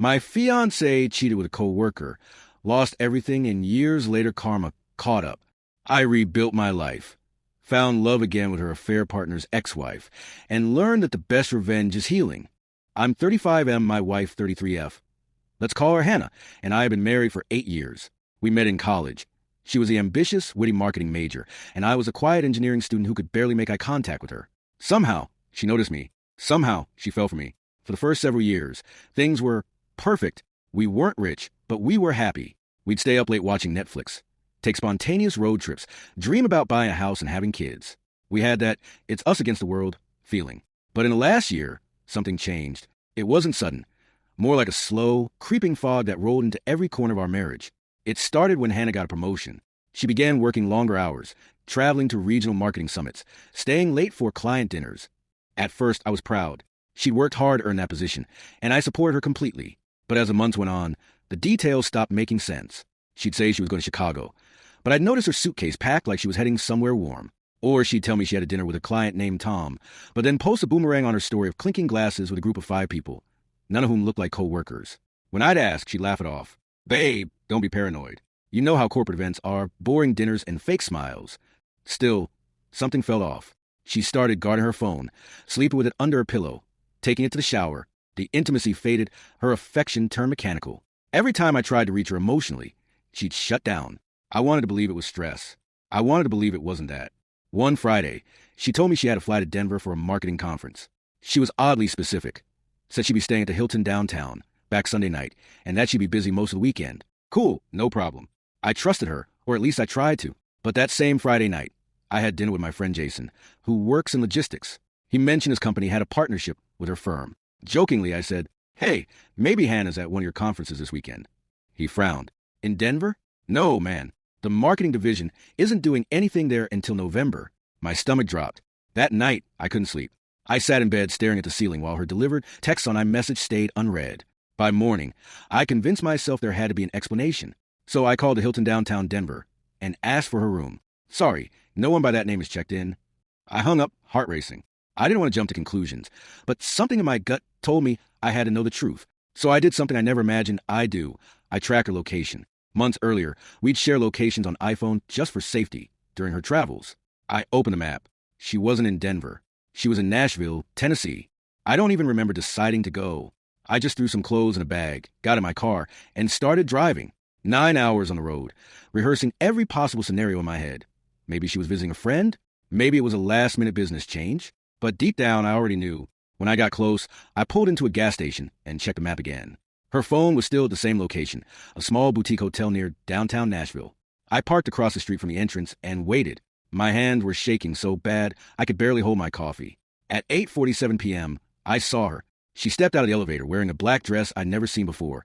My fiancée cheated with a coworker, lost everything, and years later karma caught up. I rebuilt my life, found love again with her affair partner's ex-wife, and learned that the best revenge is healing. I'm 35M, my wife 33F. Let's call her Hannah, and I have been married for 8 years. We met in college. She was the ambitious, witty marketing major, and I was a quiet engineering student who could barely make eye contact with her. Somehow, she noticed me. Somehow, she fell for me. For the first several years, things were perfect. We weren't rich, but we were happy. We'd stay up late watching Netflix, take spontaneous road trips, dream about buying a house and having kids. We had that it's us against the world feeling. But in the last year, something changed. It wasn't sudden, more like a slow, creeping fog that rolled into every corner of our marriage. It started when Hannah got a promotion. She began working longer hours, traveling to regional marketing summits, staying late for client dinners. At first, I was proud. She'd worked hard to earn that position, and I supported her completely. But as the months went on, the details stopped making sense. She'd say she was going to Chicago, but I'd notice her suitcase packed like she was heading somewhere warm. Or she'd tell me she had a dinner with a client named Tom, but then post a boomerang on her story of clinking glasses with a group of 5 people, none of whom looked like co-workers. When I'd ask, she'd laugh it off. Babe, don't be paranoid. You know how corporate events are, boring dinners and fake smiles. Still, something fell off. She started guarding her phone, sleeping with it under her pillow, taking it to the shower. The intimacy faded, her affection turned mechanical. Every time I tried to reach her emotionally, she'd shut down. I wanted to believe it was stress. I wanted to believe it wasn't that. One Friday, she told me she had a flight to Denver for a marketing conference. She was oddly specific. Said she'd be staying at the Hilton downtown, back Sunday night, and that she'd be busy most of the weekend. Cool, no problem. I trusted her, or at least I tried to. But that same Friday night, I had dinner with my friend Jason, who works in logistics. He mentioned his company had a partnership with her firm. Jokingly, I said, "Hey, maybe Hannah's at one of your conferences this weekend." He frowned. "In Denver? No, man. The marketing division isn't doing anything there until November." My stomach dropped. That night, I couldn't sleep. I sat in bed staring at the ceiling while her delivered text on iMessage stayed unread. By morning, I convinced myself there had to be an explanation. So I called the Hilton downtown Denver and asked for her room. "Sorry, no one by that name is checked in." I hung up, heart racing. I didn't want to jump to conclusions, but something in my gut told me I had to know the truth. So I did something I never imagined I'd do. I tracked her location. Months earlier, we'd share locations on iPhone just for safety during her travels. I opened the map. She wasn't in Denver. She was in Nashville, Tennessee. I don't even remember deciding to go. I just threw some clothes in a bag, got in my car, and started driving. 9 hours on the road, rehearsing every possible scenario in my head. Maybe she was visiting a friend. Maybe it was a last-minute business change. But deep down, I already knew. When I got close, I pulled into a gas station and checked the map again. Her phone was still at the same location, a small boutique hotel near downtown Nashville. I parked across the street from the entrance and waited. My hands were shaking so bad I could barely hold my coffee. At 8:47 p.m., I saw her. She stepped out of the elevator wearing a black dress I'd never seen before,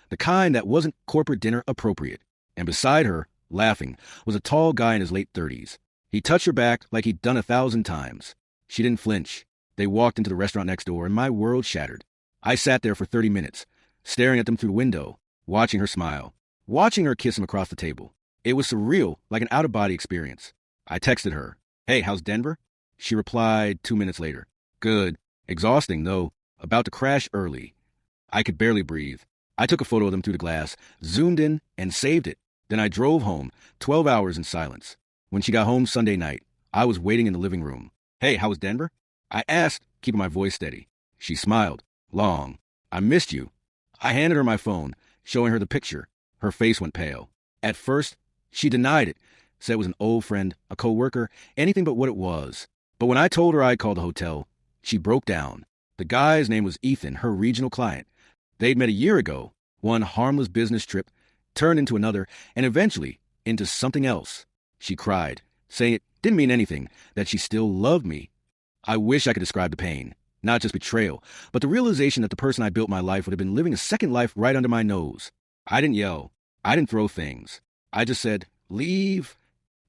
the kind that wasn't corporate dinner appropriate. And beside her, laughing, was a tall guy in his late 30s. He touched her back like he'd done 1,000 times. She didn't flinch. They walked into the restaurant next door, and my world shattered. I sat there for 30 minutes, staring at them through the window, watching her smile, watching her kiss him across the table. It was surreal, like an out-of-body experience. I texted her, "Hey, how's Denver?" She replied 2 minutes later, "Good. Exhausting, though. About to crash early." I could barely breathe. I took a photo of them through the glass, zoomed in, and saved it. Then I drove home, 12 hours in silence. When she got home Sunday night, I was waiting in the living room. "Hey, how was Denver?" I asked, keeping my voice steady. She smiled. "Long. I missed you." I handed her my phone, showing her the picture. Her face went pale. At first, she denied it, said it was an old friend, a coworker, anything but what it was. But when I told her I'd called the hotel, she broke down. The guy's name was Ethan, her regional client. They'd met a year ago. One harmless business trip turned into another, and eventually into something else. She cried, saying it didn't mean anything, that she still loved me. I wish I could describe the pain. Not just betrayal, but the realization that the person I built my life would have been living a second life right under my nose. I didn't yell. I didn't throw things. I just said, "Leave."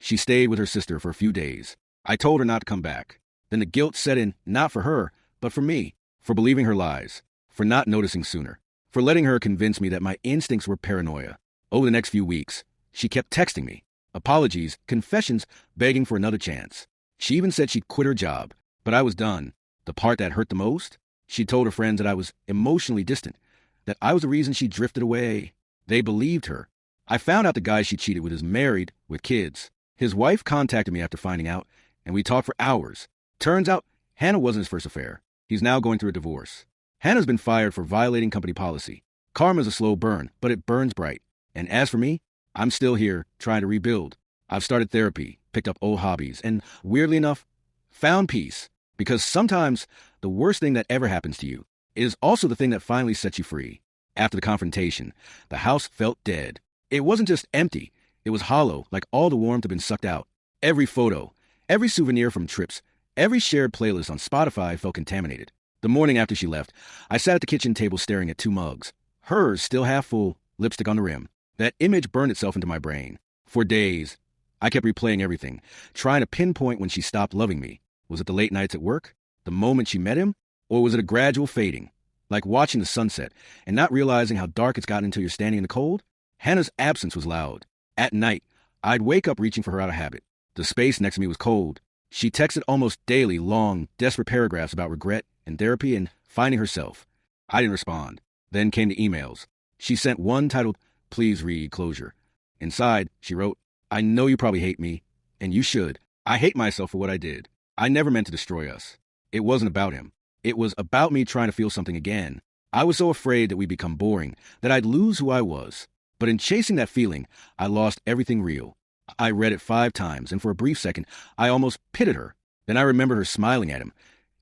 She stayed with her sister for a few days. I told her not to come back. Then the guilt set in, not for her, but for me, for believing her lies, for not noticing sooner, for letting her convince me that my instincts were paranoia. Over the next few weeks, she kept texting me. Apologies, confessions, begging for another chance. She even said she'd quit her job, but I was done. The part that hurt the most? She told her friends that I was emotionally distant, that I was the reason she drifted away. They believed her. I found out the guy she cheated with is married with kids. His wife contacted me after finding out, and we talked for hours. Turns out, Hannah wasn't his first affair. He's now going through a divorce. Hannah's been fired for violating company policy. Karma's a slow burn, but it burns bright. And as for me, I'm still here, trying to rebuild. I've started therapy, picked up old hobbies, and weirdly enough, found peace. Because sometimes the worst thing that ever happens to you is also the thing that finally sets you free. After the confrontation, the house felt dead. It wasn't just empty. It was hollow, like all the warmth had been sucked out. Every photo, every souvenir from trips, every shared playlist on Spotify felt contaminated. The morning after she left, I sat at the kitchen table staring at 2 mugs. Hers still half full, lipstick on the rim. That image burned itself into my brain. For days, I kept replaying everything, trying to pinpoint when she stopped loving me. Was it the late nights at work? The moment she met him? Or was it a gradual fading? Like watching the sunset and not realizing how dark it's gotten until you're standing in the cold? Hannah's absence was loud. At night, I'd wake up reaching for her out of habit. The space next to me was cold. She texted almost daily long, desperate paragraphs about regret and therapy and finding herself. I didn't respond. Then came the emails. She sent one titled, "Please read closure." Inside, she wrote, "I know you probably hate me, and you should. I hate myself for what I did. I never meant to destroy us. It wasn't about him. It was about me trying to feel something again. I was so afraid that we'd become boring, that I'd lose who I was. But in chasing that feeling, I lost everything real." I read it 5 times, and for a brief second, I almost pitied her. Then I remembered her smiling at him,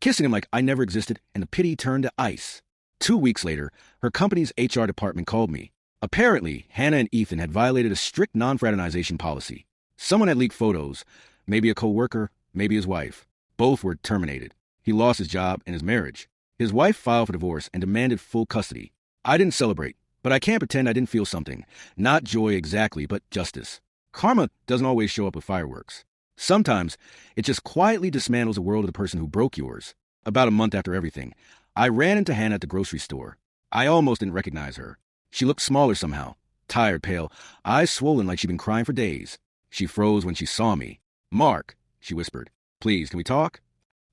kissing him like I never existed, and the pity turned to ice. 2 weeks later, her company's HR department called me. Apparently, Hannah and Ethan had violated a strict non-fraternization policy. Someone had leaked photos, maybe a coworker, maybe his wife. Both were terminated. He lost his job and his marriage. His wife filed for divorce and demanded full custody. I didn't celebrate, but I can't pretend I didn't feel something. Not joy exactly, but justice. Karma doesn't always show up with fireworks. Sometimes it just quietly dismantles the world of the person who broke yours. About a month after everything, I ran into Hannah at the grocery store. I almost didn't recognize her. She looked smaller somehow, tired, pale, eyes swollen like she'd been crying for days. She froze when she saw me. "Mark," she whispered, "please, can we talk?"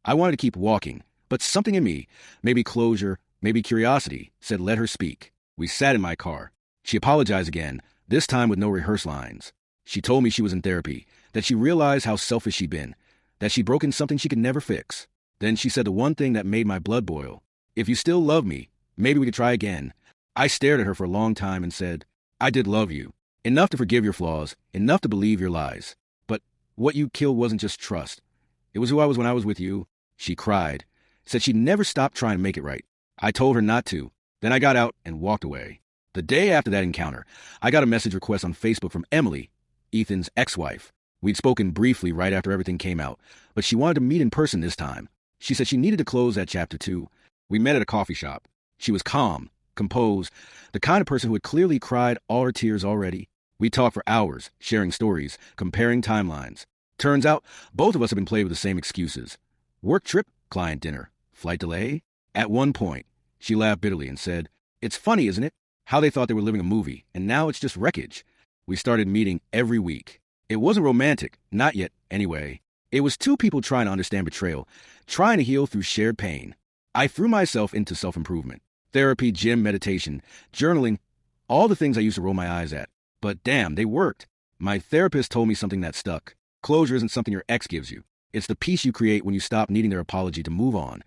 I wanted to keep walking, but something in me, maybe closure, maybe curiosity, said let her speak. We sat in my car. She apologized again, this time with no rehearsed lines. She told me she was in therapy, that she realized how selfish she'd been, that she'd broken something she could never fix. Then she said the one thing that made my blood boil. "If you still love me, maybe we could try again." I stared at her for a long time and said, "I did love you. Enough to forgive your flaws, enough to believe your lies. But what you killed wasn't just trust. It was who I was when I was with you." She cried, said she'd never stopped trying to make it right. I told her not to. Then I got out and walked away. The day after that encounter, I got a message request on Facebook from Emily, Ethan's ex-wife. We'd spoken briefly right after everything came out, but she wanted to meet in person this time. She said she needed to close that chapter too. We met at a coffee shop. She was calm, composed, the kind of person who had clearly cried all her tears already. We talked for hours, sharing stories, comparing timelines. Turns out, both of us had been plagued with the same excuses. Work trip, client dinner, flight delay. At one point, she laughed bitterly and said, "It's funny, isn't it? How they thought they were living a movie, and now it's just wreckage." We started meeting every week. It wasn't romantic, not yet, anyway. It was 2 people trying to understand betrayal, trying to heal through shared pain. I threw myself into self-improvement. Therapy, gym, meditation, journaling, all the things I used to roll my eyes at. But damn, they worked. My therapist told me something that stuck. Closure isn't something your ex gives you. It's the peace you create when you stop needing their apology to move on.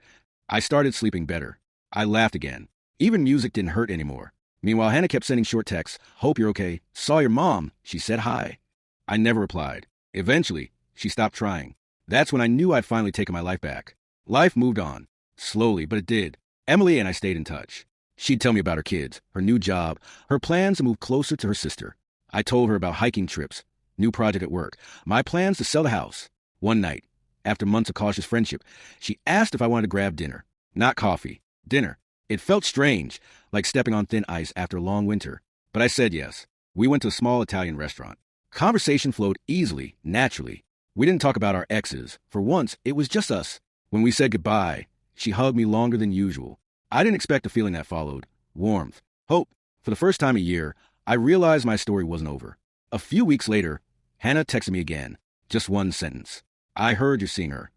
I started sleeping better. I laughed again. Even music didn't hurt anymore. Meanwhile, Hannah kept sending short texts. "Hope you're okay. Saw your mom. She said hi." I never replied. Eventually, she stopped trying. That's when I knew I'd finally taken my life back. Life moved on. Slowly, but it did. Emily and I stayed in touch. She'd tell me about her kids, her new job, her plans to move closer to her sister. I told her about hiking trips, new project at work, my plans to sell the house. One night, after months of cautious friendship, she asked if I wanted to grab dinner. Not coffee. Dinner. It felt strange, like stepping on thin ice after a long winter. But I said yes. We went to a small Italian restaurant. Conversation flowed easily, naturally. We didn't talk about our exes. For once, it was just us. When we said goodbye, she hugged me longer than usual. I didn't expect the feeling that followed. Warmth. Hope. For the first time in a year, I realized my story wasn't over. A few weeks later, Hannah texted me again. Just one sentence. "I heard you're seeing her."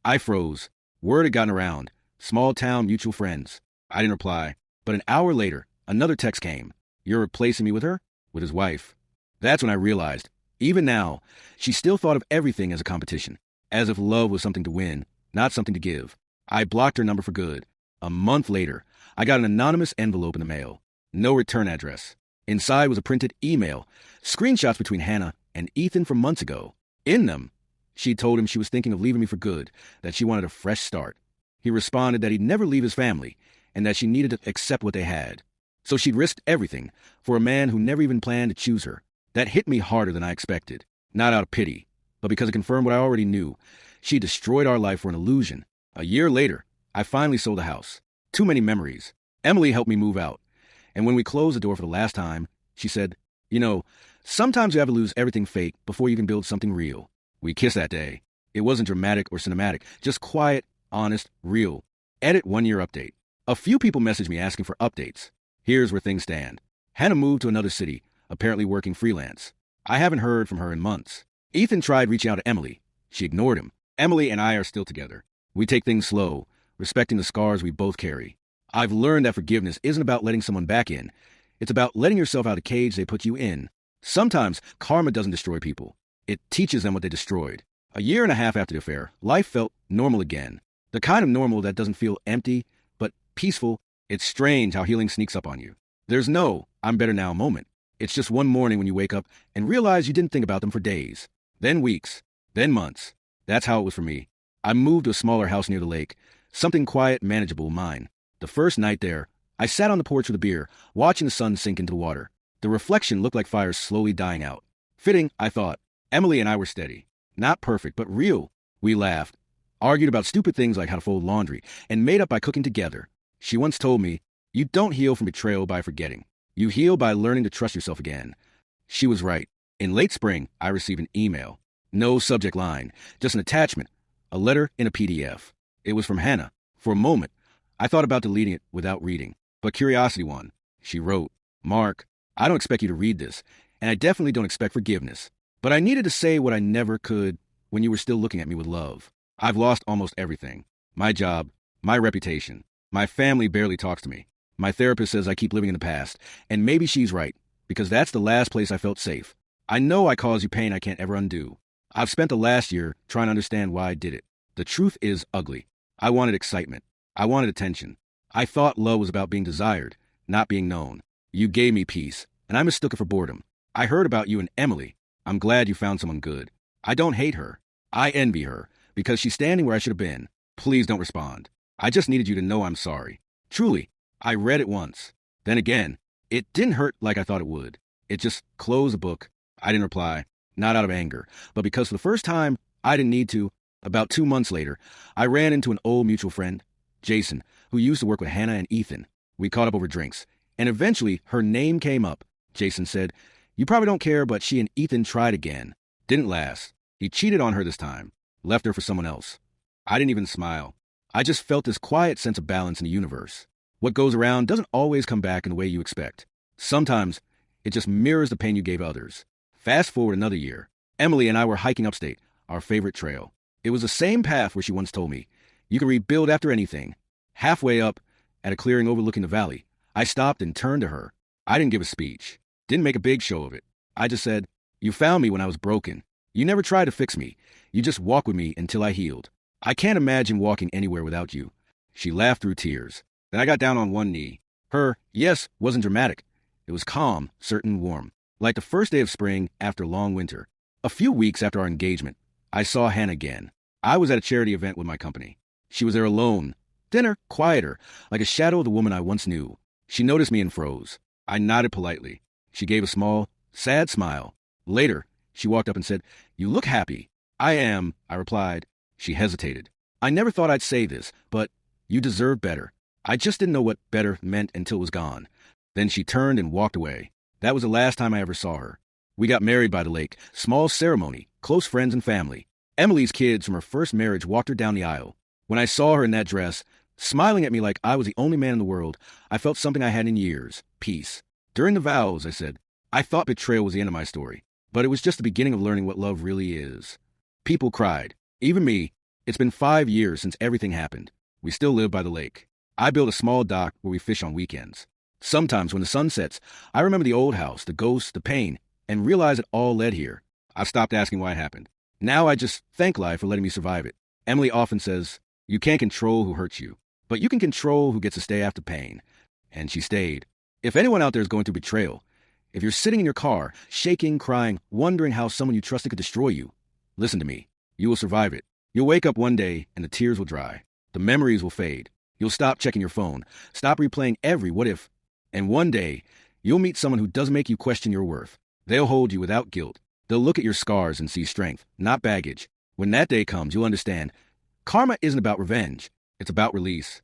I froze. Word had gotten around. Small town mutual friends. I didn't reply. But an hour later, Another text came. You're replacing me with her? With his wife. That's when I realized, even now, she still thought of everything as a competition, as if love was something to win, not something to give. I blocked her number for good. A month later, I got an anonymous envelope in the mail. No return address. Inside was a printed email, screenshots between Hannah and Ethan from months ago. In them, she told him she was thinking of leaving me for good, that she wanted a fresh start. He responded that he'd never leave his family, and that she needed to accept what they had. So she'd risked everything for a man who never even planned to choose her. That hit me harder than I expected, not out of pity, but because it confirmed what I already knew. She destroyed our life for an illusion. A year later, I finally sold the house. Too many memories. Emily helped me move out. And when we closed the door for the last time, she said, sometimes you have to lose everything fake before you can build something real. We kissed that day. It wasn't dramatic or cinematic, just quiet, honest, real. Edit 1-year update. A few people messaged me asking for updates. Here's where things stand. Hannah moved to another city, apparently working freelance. I haven't heard from her in months. Ethan tried reaching out to Emily. She ignored him. Emily and I are still together. We take things slow, respecting the scars we both carry. I've learned that forgiveness isn't about letting someone back in. It's about letting yourself out of the cage they put you in. Sometimes karma doesn't destroy people. It teaches them what they destroyed. A year and a half after the affair, life felt normal again. The kind of normal that doesn't feel empty, but peaceful. It's strange how healing sneaks up on you. There's no I'm better now moment. It's just one morning when you wake up and realize you didn't think about them for days. Then weeks. Then months. That's how it was for me. I moved to a smaller house near the lake. Something quiet, manageable, mine. The first night there, I sat on the porch with a beer, watching the sun sink into the water. The reflection looked like fires slowly dying out. Fitting, I thought. Emily and I were steady. Not perfect, but real. We laughed, argued about stupid things like how to fold laundry, and made up by cooking together. She once told me, you don't heal from betrayal by forgetting. You heal by learning to trust yourself again. She was right. In late spring, I received an email. No subject line, just an attachment, a letter in a PDF. It was from Hannah. For a moment, I thought about deleting it without reading, but curiosity won. She wrote, Mark, I don't expect you to read this, and I definitely don't expect forgiveness. But I needed to say what I never could when you were still looking at me with love. I've lost almost everything. My job, my reputation. My family barely talks to me. My therapist says I keep living in the past, and maybe she's right, because that's the last place I felt safe. I know I caused you pain I can't ever undo. I've spent the last year trying to understand why I did it. The truth is ugly. I wanted excitement. I wanted attention. I thought love was about being desired, not being known. You gave me peace, and I mistook it for boredom. I heard about you and Emily. I'm glad you found someone good. I don't hate her. I envy her, because she's standing where I should have been. Please don't respond. I just needed you to know I'm sorry. Truly, I read it once. Then again, it didn't hurt like I thought it would. It just closed the book. I didn't reply, not out of anger, but because for the first time, I didn't need to. About 2 months later, I ran into an old mutual friend, Jason, who used to work with Hannah and Ethan. We caught up over drinks, and eventually her name came up. Jason said, you probably don't care, but she and Ethan tried again. Didn't last. He cheated on her this time. Left her for someone else. I didn't even smile. I just felt this quiet sense of balance in the universe. What goes around doesn't always come back in the way you expect. Sometimes, it just mirrors the pain you gave others. Fast forward another year. Emily and I were hiking upstate, our favorite trail. It was the same path where she once told me, you can rebuild after anything. Halfway up, at a clearing overlooking the valley, I stopped and turned to her. I didn't give a speech. Didn't make a big show of it. I just said, you found me when I was broken. You never tried to fix me. You just walked with me until I healed. I can't imagine walking anywhere without you. She laughed through tears. Then I got down on one knee. Her yes wasn't dramatic. It was calm, certain, warm. Like the first day of spring after long winter. A few weeks after our engagement, I saw Hannah again. I was at a charity event with my company. She was there alone. Thinner, quieter, like a shadow of the woman I once knew. She noticed me and froze. I nodded politely. She gave a small, sad smile. Later, she walked up and said, you look happy. I am, I replied. She hesitated. I never thought I'd say this, but you deserve better. I just didn't know what better meant until it was gone. Then she turned and walked away. That was the last time I ever saw her. We got married by the lake, small ceremony, close friends and family. Emily's kids from her first marriage walked her down the aisle. When I saw her in that dress, smiling at me like I was the only man in the world, I felt something I hadn't in years, peace. During the vows, I said, I thought betrayal was the end of my story, but it was just the beginning of learning what love really is. People cried, even me. It's been 5 years since everything happened. We still live by the lake. I built a small dock where we fish on weekends. Sometimes when the sun sets, I remember the old house, the ghosts, the pain, and realize it all led here. I've stopped asking why it happened. Now I just thank life for letting me survive it. Emily often says, you can't control who hurts you, but you can control who gets to stay after pain. And she stayed. If anyone out there is going through betrayal, if you're sitting in your car, shaking, crying, wondering how someone you trusted could destroy you, listen to me. You will survive it. You'll wake up one day and the tears will dry. The memories will fade. You'll stop checking your phone, stop replaying every what if, and one day, you'll meet someone who doesn't make you question your worth. They'll hold you without guilt. They'll look at your scars and see strength, not baggage. When that day comes, you'll understand karma isn't about revenge. It's about release.